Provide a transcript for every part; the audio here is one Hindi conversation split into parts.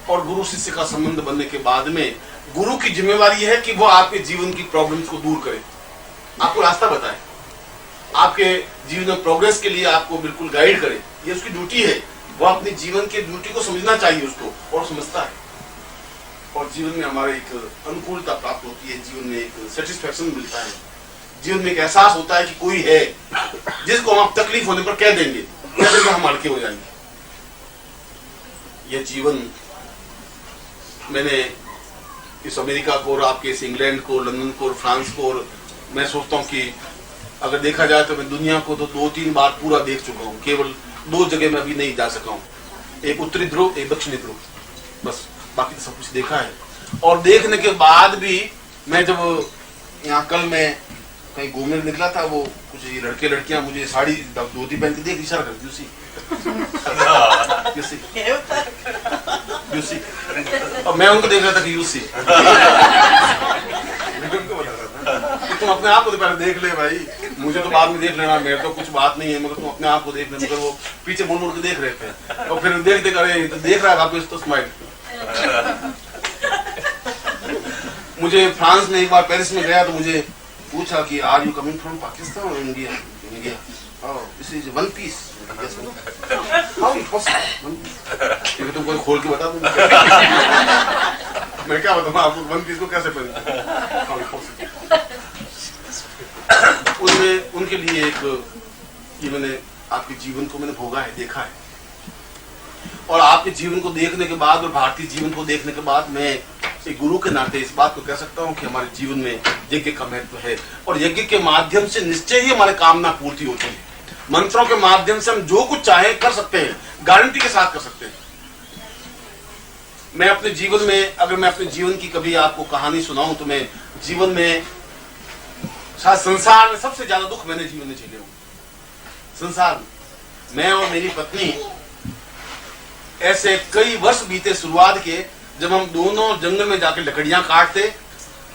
और गुरु शिष्य का संबंध बनने के बाद में गुरु की जिम्मेवारी है कि वो आपके जीवन की प्रॉब्लम्स को दूर करे, आपको रास्ता बताए, आपके जीवन में प्रोग्रेस के लिए आपको बिल्कुल गाइड करे। ये उसकी ड्यूटी है। वो अपने जीवन की ड्यूटी को समझना चाहिए उसको, और समझता है। और जीवन में हमारे एक अनुकूलता प्राप्त होती है, जीवन में एक सेटिस्फेक्शन मिलता है, जीवन में एक एहसास होता है कि कोई है जिसको हम तकलीफ होने पर कह देंगे हम हल्के हो जाएंगे। यह जीवन मैंने इस अमेरिका को और आपके इस इंग्लैंड को, लंदन को और फ्रांस को, और मैं सोचता हूँ कि अगर देखा जाए तो मैं दुनिया को तो 2-3 बार पूरा देख चुका हूँ। केवल 2 जगह में अभी नहीं जा सका हूँ, एक उत्तरी ध्रुव, एक दक्षिणी ध्रुव, बस। बाकी तो सब कुछ देखा है। और देखने के बाद भी मैं जब यहाँ कल मैं कहीं घूमने निकला था, वो कुछ लड़के लड़कियां मुझे साड़ी धोती पहन के देख इशारा करती उसी यूसी, और मैं उनको देख रहा था कि यूसी। तुम अपने आप को तो पहले देख ले भाई, मुझे तो बाद में देख लेना, मेरे तो कुछ बात नहीं है, मगर तुम अपने आप को देख ले। मगर वो पीछे मुड़ मुड़ के देख रहे थे, और फिर देख देख अरे तो देख रहा है वापस तो स्माइल। मुझे फ्रांस में एक बार पेरिस में गया तो मुझे पूछा कि are you coming from Pakistan और India? India. This is one piece. How it possible? तुम कोई खोल के बता दो। मैं क्या बताऊँ आपको, वन पीस को कैसे पहनते? उसमें उनके लिए एक ये मैंने आपके जीवन को मैंने भोगा है, देखा है। और आपके जीवन को देखने के बाद और भारतीय जीवन को देखने के बाद मैं एक गुरु के नाते इस बात को कह सकता हूँ कि हमारे जीवन में यज्ञ का महत्व है। और यज्ञ के माध्यम से निश्चय ही हमारे कामना पूर्ति होती है। मंत्रों के माध्यम से हम जो कुछ चाहे कर सकते हैं, गारंटी के साथ कर सकते हैं। मैं अपने जीवन में, अगर मैं अपने जीवन की कभी आपको कहानी सुनाऊं तो मैं जीवन में शायद संसार में सबसे ज्यादा दुख मैंने जीवन में झेले हूं। संसार में मैं और मेरी पत्नी ऐसे कई वर्ष बीते शुरुआत के, जब हम दोनों जंगल में जाके लकड़ियां काटते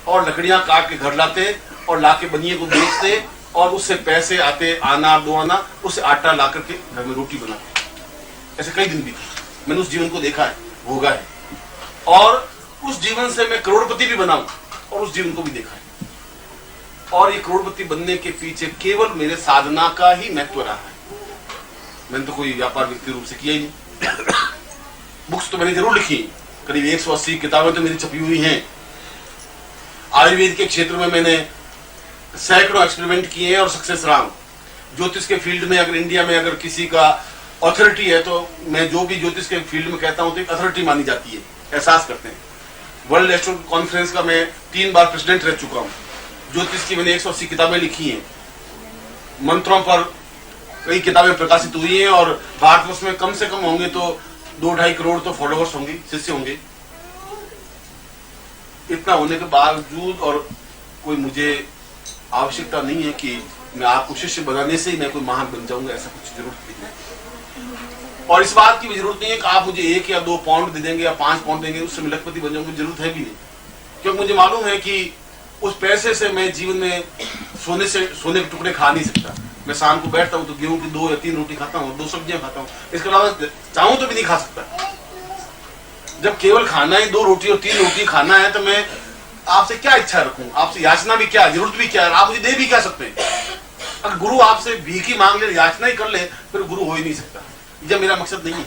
और लकड़ियां काट के घर लाते और लाके बनिए को बेचते और उससे पैसे आते, आना 2 आना, उससे आटा ला करके घर में रोटी बनाते। ऐसे कई दिन बीते। मैंने उस जीवन को देखा है, भोगा है, और उस जीवन से मैं करोड़पति भी बनाऊं और उस जीवन को भी देखा है। और ये करोड़पति बनने के पीछे केवल मेरे साधना का ही महत्व रहा है। मैंने तो कोई व्यापार व्यक्ति रूप से किया ही नहीं। बुक्स तो मैंने जरूर लिखी, करीब 180 किताबें तो मेरी छपी हुई हैं। आयुर्वेद के क्षेत्र में मैंने सैकड़ों एक्सपेरिमेंट किए हैं और सक्सेस रहा हूं। ज्योतिष के फील्ड में अगर इंडिया में अगर किसी का अथॉरिटी है तो मैं जो भी ज्योतिष के फील्ड में कहता हूं तो एक अथॉरिटी मानी जाती है, एहसास करते हैं। वर्ल्ड एस्ट्रोनॉमिकल कॉन्फ्रेंस का मैं 3 बार प्रेसिडेंट रह चुका हूं। ज्योतिष की मैंने 180 किताबें लिखी हैं। मंत्रों पर कई किताबें प्रकाशित हुई हैं और भारतवर्ष में कम से कम होंगे तो 2-2.5 करोड़ तो फॉलोअर्स होंगे, शिष्य होंगे। इतना होने के बावजूद और कोई मुझे आवश्यकता नहीं है कि मैं आपको शिष्य बनाने से ही मैं कोई महान बन जाऊंगा, ऐसा कुछ जरूरत नहीं है। और इस बात की भी जरूरत नहीं है कि आप मुझे 1 या 2 पाउंड दे देंगे या 5 पाउंड देंगे उससे मैं लखपति बन जाऊंगा, जरूरत है भी नहीं। क्योंकि मुझे मालूम है कि उस पैसे से मैं जीवन में सोने के टुकड़े खा नहीं सकता। मैं शाम को बैठता हूँ तो गेहूं की 2 या 3 रोटी खाता हूँ, 2 सब्जियां खाता हूँ, इसके अलावा चाहूं तो भी नहीं खा सकता। जब केवल खाना ही 2 रोटी और 3 रोटी खाना है तो मैं आपसे क्या इच्छा रखूं, आपसे याचना भी क्या, जरूरत भी क्या है, आप मुझे दे भी क्या सकते हैं। अगर गुरु आपसे भीख ही मांग ले, याचना ही कर ले, फिर गुरु हो ही नहीं सकता। यह मेरा मकसद नहीं है।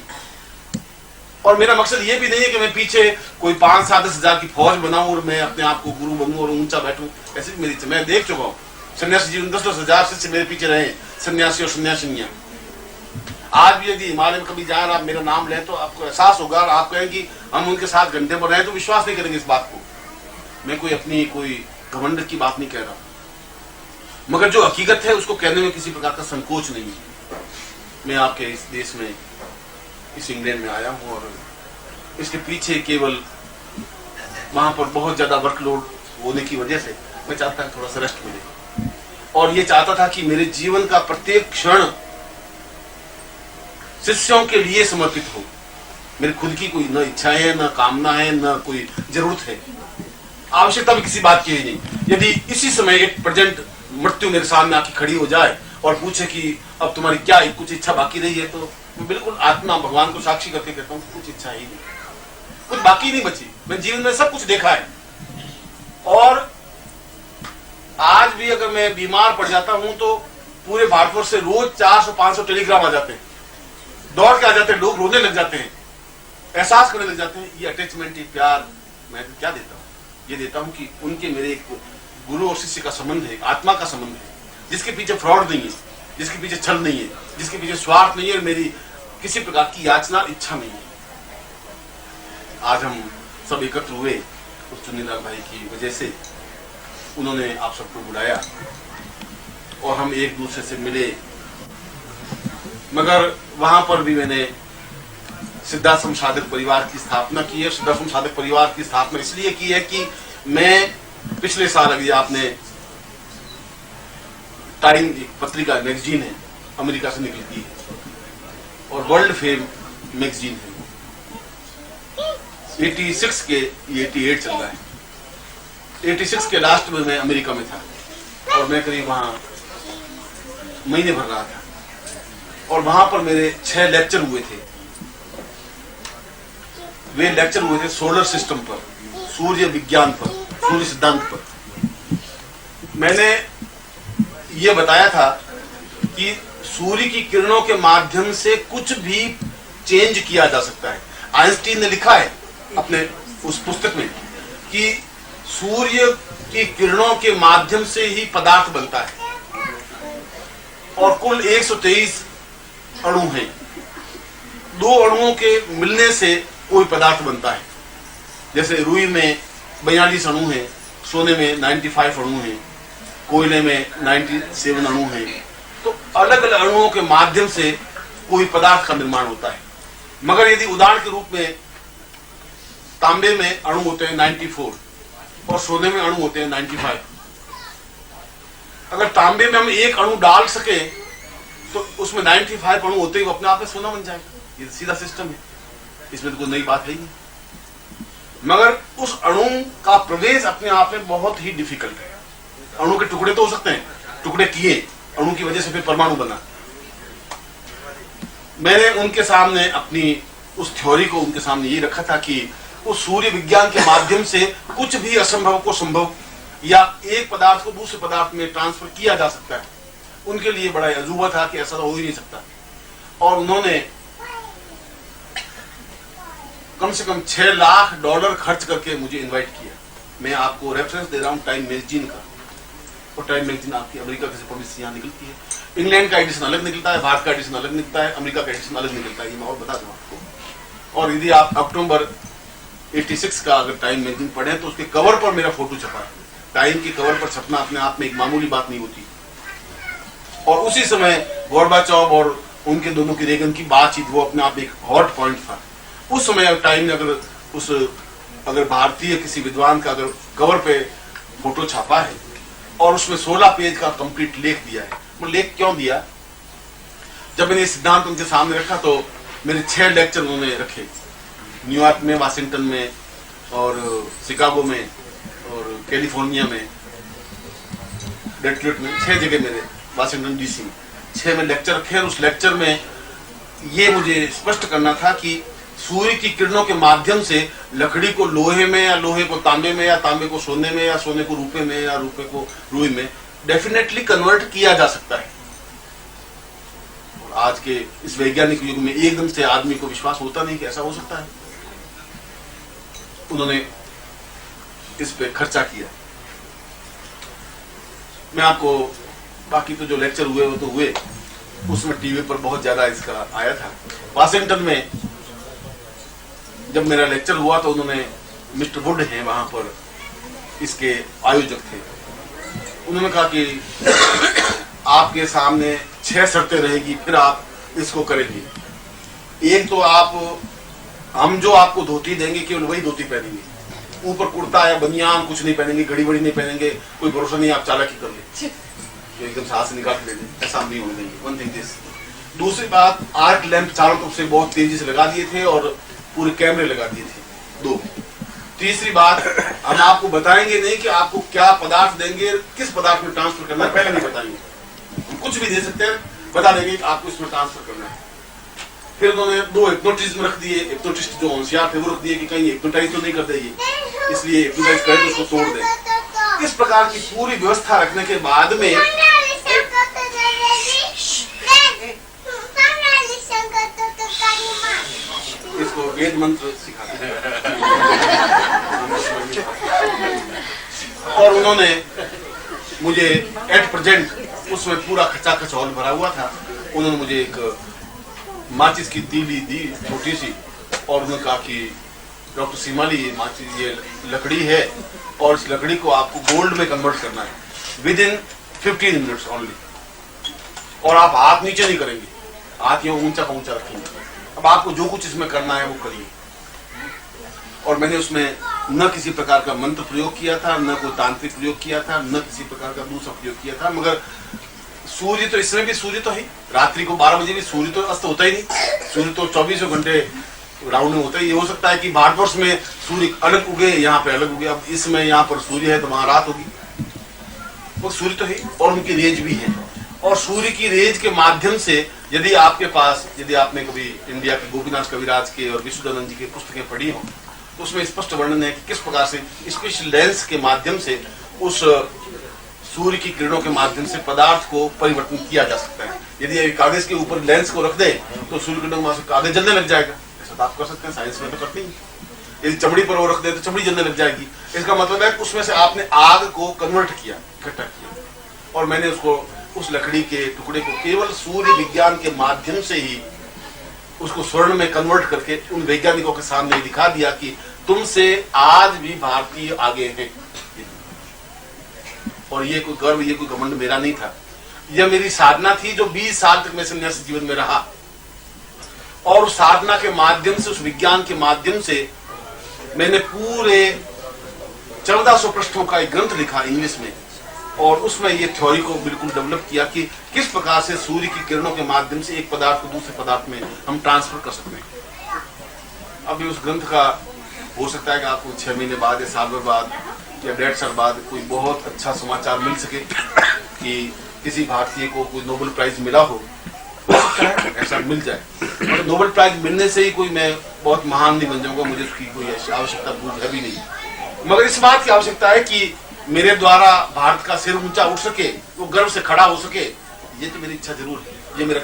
और मेरा मकसद ये भी नहीं है कि मैं पीछे कोई 5-7 हजार की फौज बनाऊं और मैं अपने आप को गुरु बनूं और ऊंचा बैठूं, ऐसी भी मेरी इच्छा। मैं देख चुका हूं सन्यासी जीवन 10-10 हजार शिष्य मेरे पीछे रहे, सन्यासी और सन्यासिनियां। आज भी यदि हिमालय में कभी जाए आप मेरा नाम लें तो आपको एहसास होगा और आप कहें कि हम उनके साथ घंटे पर रहे तो विश्वास नहीं करेंगे इस बात को। मैं कोई अपनी कोई घमंड की बात नहीं कह रहा, मगर जो हकीकत है उसको कहने में किसी प्रकार का संकोच नहीं है। मैं आपके इस देश में, इस इंग्लैंड में आया हूं और इसके पीछे केवल वहां पर बहुत ज्यादा वर्कलोड होने की वजह से मैं चाहता हूं थोड़ा सा रेस्ट मिले, और ये चाहता था कि मेरे जीवन का प्रत्येक क्षण शिष्यों के लिए समर्पित हो। मेरी खुद की कोई न इच्छा है, न कामना है, न कोई जरूरत है, आवश्यकता भी किसी बात की ही नहीं। यदि इसी समय एक प्रेजेंट मृत्यु मेरे सामने आके खड़ी हो जाए और पूछे कि अब तुम्हारी क्या कुछ इच्छा बाकी रही है, तो मैं बिल्कुल आत्मा भगवान को साक्षी करके कहता हूँ कुछ इच्छा ही नहीं। कुछ बाकी नहीं बची। मैं जीवन में सब कुछ देखा है। और आज भी अगर मैं बीमार पड़ जाता हूं तो पूरे भारतवर्ष से रोज 400-500 टेलीग्राम आ जाते हैं, दौड़ के आ जाते हैं, लोग रोने लग जाते हैं, एहसास करने लग जाते हैं। ये अटैचमेंट, ये प्यार मैं क्या देता हूँ? ये देता हूं कि उनके मेरे एक गुरु और शिष्य का संबंध है, आत्मा का संबंध है, जिसके पीछे फ्रॉड नहीं है, जिसके पीछे छल नहीं है, जिसके पीछे स्वार्थ नहीं है, और मेरी किसी प्रकार की याचना इच्छा नहीं है। आज हम सब एकत्र हुए उस चुन्नीलाल भाई की वजह से। उन्होंने आप सबको बुलाया और हम एक दूसरे से मिले। मगर वहां पर भी मैंने सिद्धाश्रम साधक परिवार की स्थापना की है। सिद्धाश्रम साधक परिवार की स्थापना इसलिए की है कि मैं पिछले साल, अभी आपने टाइम, एक पत्रिका मैगजीन है, अमेरिका से निकलती है और वर्ल्ड फेम मैगजीन है, 86 के 88 चल रहा है। 86 के लास्ट में मैं अमेरिका में था और मैं करीब वहां महीने भर रहा था और वहां पर मेरे 6 लेक्चर हुए थे। वे लेक्चर हुए थे सोलर सिस्टम पर, सूर्य विज्ञान पर, सूर्य सिद्धांत पर। मैंने ये बताया था कि सूर्य की किरणों के माध्यम से कुछ भी चेंज किया जा सकता है। आइंस्टीन ने लिखा है अपने उस पुस्तक में कि सूर्य की किरणों के माध्यम से ही पदार्थ बनता है और कुल 123 अणु हैं। 2 अणुओं के मिलने से कोई पदार्थ बनता है। जैसे रुई में 42 अणु हैं, सोने में 95 अणु हैं, कोयले में 97 अणु हैं। तो अलग अलग अणुओं के माध्यम से कोई पदार्थ का निर्माण होता है। मगर यदि उदाहरण के रूप में तांबे में अणु होते हैं 94 और सोने में अणु होते हैं 95, अगर तांबे में हम एक अणु डाल सके तो उसमें 95 अणु होते ही वो अपने आप में सोना बन जाएगा। ये सीधा सिस्टम है, इसमें तो कोई नई बात है ही नहीं। मगर उस अणु का प्रवेश अपने आप में बहुत ही डिफिकल्ट है। अणु के टुकड़े तो हो सकते हैं, टुकड़े किए, अणु की वजह से फिर परमाणु बना। मैंने उनके सामने अपनी उस थ्योरी को उनके सामने ये रखा था कि उस सूर्य विज्ञान के माध्यम से कुछ भी असंभव को संभव या एक पदार्थ को दूसरे पदार्थ में ट्रांसफर किया जा सकता है। उनके लिए बड़ा अजूबा था कि ऐसा तो हो ही नहीं सकता। और उन्होंने कम से कम $6 लाख खर्च करके मुझे इनवाइट किया। मैं आपको रेफरेंस दे रहा हूं टाइम मैगजीन का, और टाइम मैगजीन आपकी अमेरिका से पब्लिश यहाँ निकलती है। इंग्लैंड का एडिशन अलग निकलता है, भारत का एडिशन अलग निकलता है, अमेरिका का एडिशन अलग निकलता है। ये मैं और बता दूं आपको। और यदि आप अक्टूबर 86 का अगर टाइम मैगजीन पढ़े तो उसके कवर पर मेरा फोटो छपा है। टाइम की कवर पर छपना अपने आप में एक मामूली बात नहीं होती। और उसी समय गोरबाचोव और उनके दोनों की, रेगन की बातचीत, वो अपने आप एक हॉट पॉइंट था। उस समय टाइम ने अगर भारतीय किसी विद्वान का अगर कवर पे फोटो छापा है और उसमें 16 पेज का कंप्लीट लेख दिया है। वो लेख क्यों दिया? जब मैंने ये सिद्धांत उनके सामने रखा तो मेरे 6 लेक्चर उन्होंने रखे, न्यूयॉर्क में, वाशिंगटन में और शिकागो में और कैलिफोर्निया में, डेट्रॉइट में, 6 जगह मेरे, वाशिंगटन डीसी में 6 में लेक्चर रखे। और उस लेक्चर में ये मुझे स्पष्ट करना था कि सूर्य की किरणों के माध्यम से लकड़ी को लोहे में या लोहे को तांबे में या तांबे को सोने में या सोने को रूपे में या रूपे को रुई में डेफिनेटली कन्वर्ट किया जा सकता है। और आज के इस वैज्ञानिक युग में एकदम से आदमी को विश्वास होता नहीं कि ऐसा हो सकता है। उन्होंने इस पे खर्चा किया। मैं आपको बाकी तो जो लेक्चर हुए वो तो हुए, उसमें टीवी पर बहुत ज्यादा इसका आया था। वाशिंगटन में जब मेरा लेक्चर हुआ तो उन्होंने, मिस्टर वुड हैं वहां पर इसके आयोजक थे, उन्होंने कहा कि आपके सामने 6 शर्तें रहेगी, फिर आप इसको करेंगे। एक तो हम जो आपको धोती देंगे केवल वही धोती पहनेंगे, ऊपर कुर्ता या बनियान कुछ नहीं पहनेंगे, घड़ी बड़ी नहीं पहनेंगे, कोई भरोसा नहीं आप चालाकी कर ले, तो एकदम से हाथ से निकाल ले लें, ऐसा नहीं होने देंगे। One thing this. दूसरी बात, आर्क लैंप चारों तरफ से बहुत तेजी से लगा दिए थे और पूरे कैमरे लगा दिए थे। 2। तीसरी बात, हम आपको बताएंगे नहीं कि आपको क्या पदार्थ देंगे, किस पदार्थ में ट्रांसफर करना है, पहले नहीं बताएंगे। कुछ भी दे सकते हैं, बता देंगे कि आपको इसमें ट्रांसफर करना है। फिर उन्होंने 2 हिप्नोटिज्म रख दिए, हिप्नोटिस्ट जो होशियार थे वो रख दिए कि कहीं हिप्नोटाइज तो नहीं कर देंगे, इसलिए हिप्नोटाइज करें तो उसको तोड़ दें। इस प्रकार की पूरी व्यवस्था रखने के बाद में इसको वेद मंत्र सिखाते हैं और उन्होंने मुझे एट प्रेजेंट, उसमें पूरा खचाखच हॉल भरा हुआ था, उन्होंने मुझे एक माचिस की तीली दी छोटी सी और उन्होंने कहा कि डॉक्टर सीमाली, ये माचिस, ये लकड़ी है और इस लकड़ी को आपको गोल्ड में कन्वर्ट करना है विद इन 15 मिनट्स ओनली, और आप हाथ नीचे नहीं करेंगे, हाथ ये ऊंचा का ऊंचा रखेंगे। अब आपको जो कुछ इसमें करना है वो करिए। और मैंने उसमें न किसी प्रकार का मंत्र प्रयोग किया था, न कोई तांत्रिक प्रयोग किया था, न किसी प्रकार का दूसरा प्रयोग किया था, मगर सूर्य तो इसमें भी सूर्य तो है, रात्रि को 12 बजे भी सूर्य तो अस्त होता ही नहीं, सूर्य तो 24 घंटे राउंड में होता है। ये हो सकता है कि भारतवर्ष में सूर्य अलग उगे, यहाँ पे अलग उगे, अब इसमें यहाँ पर सूर्य है तो वहां रात होगी, वो सूर्य तो है और उनकी रेंज भी है। और सूर्य की रेंज के माध्यम से यदि आपके पास, यदि आपने कभी इंडिया के गोपीनाथ कविराज के और विश्वदानंद जी की पुस्तकें पढ़ी हो तो उसमें स्पष्ट वर्णन है कि किस प्रकार से स्पेशल लेंस के माध्यम से उस सूर्य की किरणों के माध्यम से पदार्थ को परिवर्तन किया जा सकता है। यदि कागज के ऊपर लेंस को रख दे तो सूर्य किरणों वहां से कागज जलने लग जाएगा, ऐसा तो आप कर सकते हैं, साइंस में तो करते हैं। यदि चमड़ी पर वो रख दे तो चमड़ी जलने लग जाएगी, इसका मतलब है कि उसमें से आपने आग को कन्वर्ट किया, इकट्ठा किया। और मैंने उसको, उस लकड़ी के टुकड़े को केवल सूर्य विज्ञान के माध्यम से ही उसको स्वर्ण में कन्वर्ट करके उन वैज्ञानिकों के सामने दिखा दिया कि तुमसे आज भी भारतीय आगे हैं। और ये कोई गर्व, ये कोई घमंड मेरा नहीं था, यह मेरी साधना थी जो 20 साल तक मैं सन्यासी जीवन में रहा। और उस साधना के माध्यम से, उस विज्ञान के माध्यम से मैंने पूरे 1400 पृष्ठों का एक ग्रंथ लिखा इंग्लिश में, और उसमें ये थ्योरी को बिल्कुल डेवलप किया कि किस प्रकार से सूर्य की किरणों के माध्यम से एक पदार्थ को दूसरे पदार्थ में हम ट्रांसफर कर सकते हैं। अभी उस ग्रंथ का हो सकता है कि आपको 6 महीने बाद या साल भर बाद या 1.5 साल बाद कोई बहुत अच्छा समाचार मिल सके कि किसी भारतीय को कोई नोबेल प्राइज मिला हो सकता है ऐसा मिल जाए। और नोबेल प्राइज मिलने से ही कोई मैं बहुत महान नहीं बन जाऊंगा, मुझे उसकी कोई आवश्यकता है भी नहीं। मगर इस बात की आवश्यकता है कि मेरे द्वारा भारत का सिर ऊंचा उठ सके, वो गर्व से खड़ा हो सके, ये तो मेरी इच्छा जरूर है। ये मेरा